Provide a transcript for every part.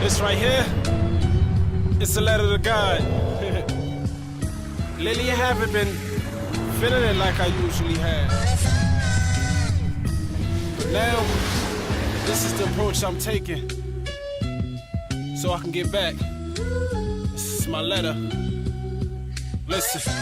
This right here, it's a letter to God. Lately I haven't been feeling it like I usually have. But now, this is the approach I'm taking, so I can get back. This is my letter. Listen.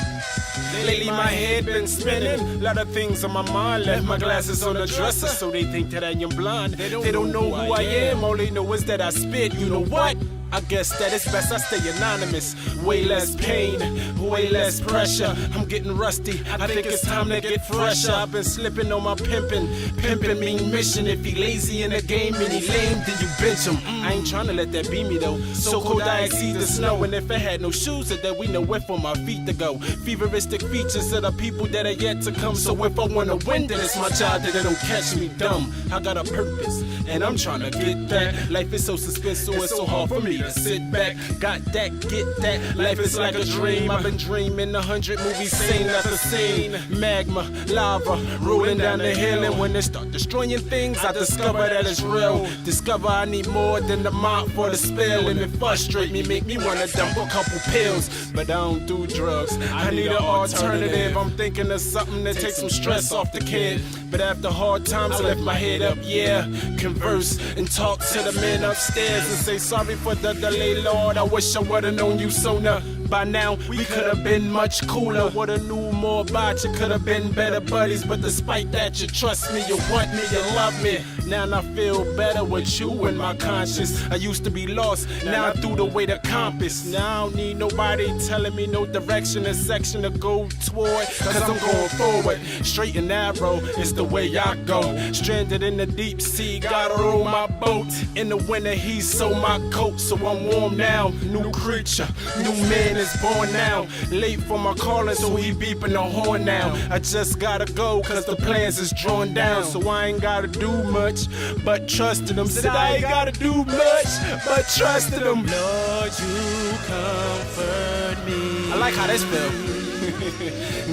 Lately my head been spinning, lot of things on my mind. Left my glasses on the dresser, so they think that I am blind. They don't know who I am, all they know is that I spit. You know what? I guess that it's best I stay anonymous. Way less pain, way less pressure. I'm getting rusty, I think it's time to get fresher. I've been slipping on my pimping. Pimping mean mission. If he lazy in the game and he lame, then you bench him. I ain't trying to let that be me though. So cold I exceed the snow. And if I had no shoes, then we know where for my feet to go. Feveristic features of the people that are yet to come. So if I wanna win, then it's my job that they don't catch me dumb. I got a purpose, and I'm trying to get that. Life is so suspenseful, it's so hard for me to sit back. Got that, get that. Life is like a dream. I've been dreaming 100 movies, scene after scene. Magma, lava, rolling down the hill. And when they start destroying things, I discover that it's real. Discover I need more than the mop for the spill. And it frustrate me, make me wanna dump a couple pills. But I don't do drugs, I need an alternative. I'm thinking of something that takes some stress off the kid. But after hard times, I lift my head up, yeah. Converse and talk to the men upstairs and say sorry for the delay, Lord. I wish I would've known you sooner. By now, we could've been much cooler. Would've knew more about you, could've been better buddies. But despite that, you trust me, you want me, you love me. Now I feel better with you in my conscience. I used to be lost, now I threw away the compass. Now I don't need nobody telling me no direction and section to go toward. Cause I'm going forward, straight and narrow, it's the way I go. Stranded in the deep sea, gotta row my boat. In the winter, he sew my coat, so I'm warm now. New creature, new man is born now. Late for my calling, so he beeping the horn now. I just gotta go, cause the plans is drawn down. So I ain't gotta do much, but trusted him. Said I ain't gotta do much, but trusted him. Lord, you comfort me. I like how this feel.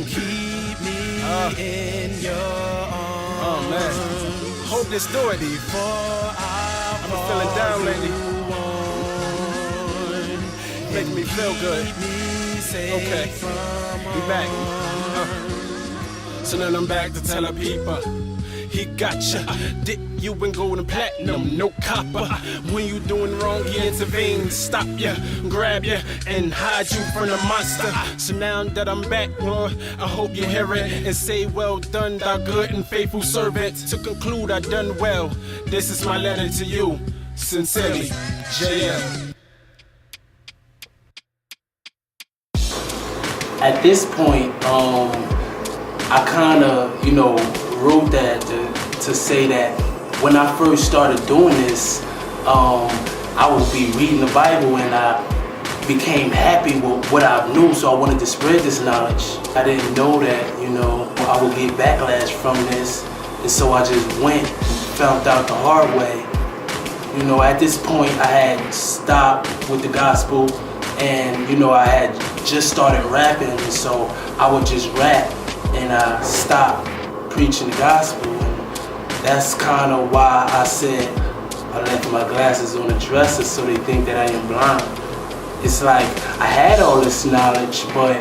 Keep me in your arms. Oh man, hope this do it. Before I'm feeling down lately. Making me feel good. Okay, we back. So then I'm back to tell the people, he gotcha. Dip you in gold and platinum, no copper. When you doing wrong, he intervenes, stop ya, grab ya, and hide you from the monster. So now that I'm back, Lord, I hope you hear it and say, well done, thou good and faithful servant. To conclude, I done well. This is my letter to you. Sincerely, JL. At this point, I kind of, wrote that to say that when I first started doing this, I would be reading the Bible and I became happy with what I knew, so I wanted to spread this knowledge. I didn't know that, I would get backlash from this, and so I just went and found out the hard way. At this point, I had stopped with the gospel, and I had just started rapping, and so I would just rap, and I stopped preaching the gospel. And that's kind of why I said I left my glasses on the dresser, so they think that I am blind. It's like I had all this knowledge, but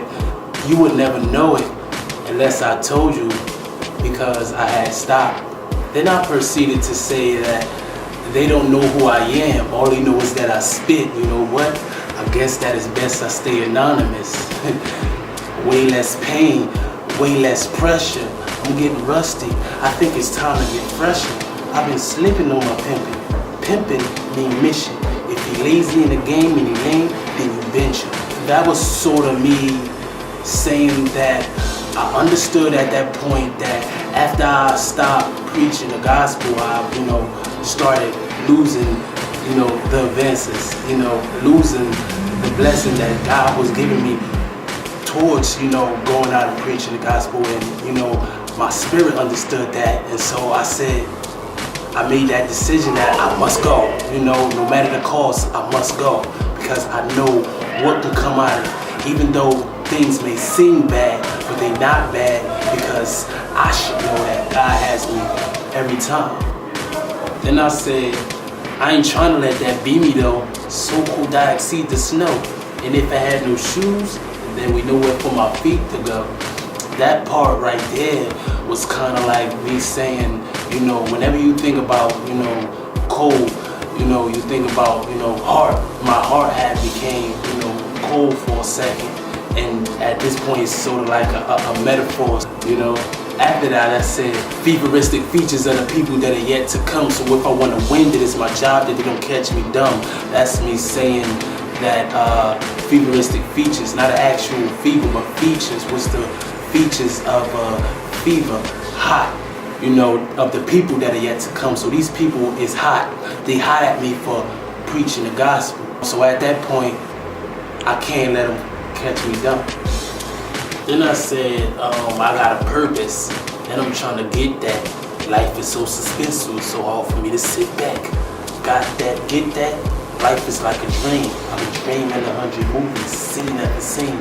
you would never know it unless I told you, because I had stopped. Then I proceeded to say that they don't know who I am. All they know is that I spit. You know what? I guess that is best I stay anonymous. Way less pain, way less pressure. I'm getting rusty. I think it's time to get fresher. I've been slipping on my pimping. Pimping mean mission. If he lazy in the game and he lame, then you bench him. That was sort of me saying that I understood at that point that after I stopped preaching the gospel, I, started losing, the advances, losing the blessing that God was giving me towards, going out and preaching the gospel. And, my spirit understood that. And so I said, I made that decision that I must go, no matter the cost, I must go, because I know what can come out of it. Even though things may seem bad, but they're not bad, because I should know that God has me every time. Then I said, I ain't trying to let that be me though. So cold I exceed the snow. And if I had no shoes, then we know where for my feet to go. That part right there was kind of like me saying, you know, whenever you think about, you know, cold, you know, you think about, you know, heart. My heart had became, you know, cold for a second. And at this point, it's sort of like a metaphor, you know. After that, I said, feveristic features of the people that are yet to come. So if I want to win, that it's my job that they don't catch me dumb. That's me saying that feveristic features, not an actual fever, but features. What's the features of fever? Hot, you know, of the people that are yet to come. So these people is hot. They hot at me for preaching the gospel. So at that point, I can't let them catch me dumb. Then I said, I got a purpose, and I'm trying to get that. Life is so suspenseful, so hard for me to sit back. Got that, get that? Life is like a dream. I'm dreaming 100 movies, sitting at the scene.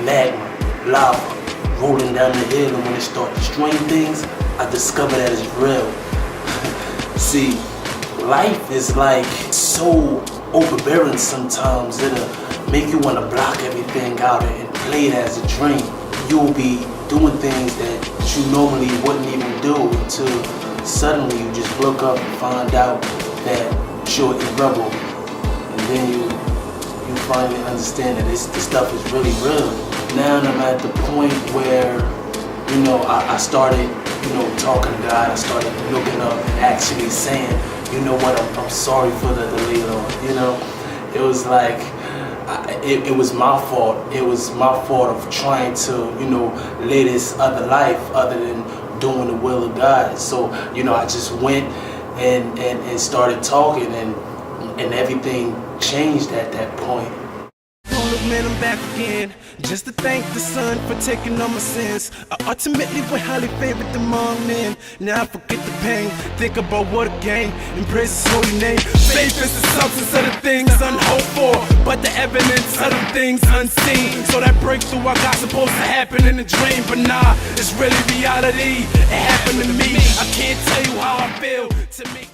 Magma, lava, rolling down the hill, and when it starts destroying things, I discover that it's real. See, life is like so overbearing sometimes. It'll make you want to block everything out and play it as a dream. You'll be doing things that you normally wouldn't even do until suddenly you just look up and find out that you're a rebel. And then you finally understand that this stuff is really real. Now I'm at the point where, you know, I started, you know, talking to God. I started looking up and actually saying, you know what, I'm sorry for the delay, Lord. You know, it was like, it was my fault. It was my fault of trying to, you know, live this other life other than doing the will of God. So, you know, I just went and started talking, and everything changed at that point. Man, I'm back again, just to thank the Son for taking all my sins. I ultimately went highly favored among men. Now I forget the pain, think about what a gain, and praise His holy name. Faith is the substance of the things unhoped for, but the evidence of the things unseen. So that breakthrough I got supposed to happen in a dream, but nah, it's really reality. It happened to me. I can't tell you how I feel. To me.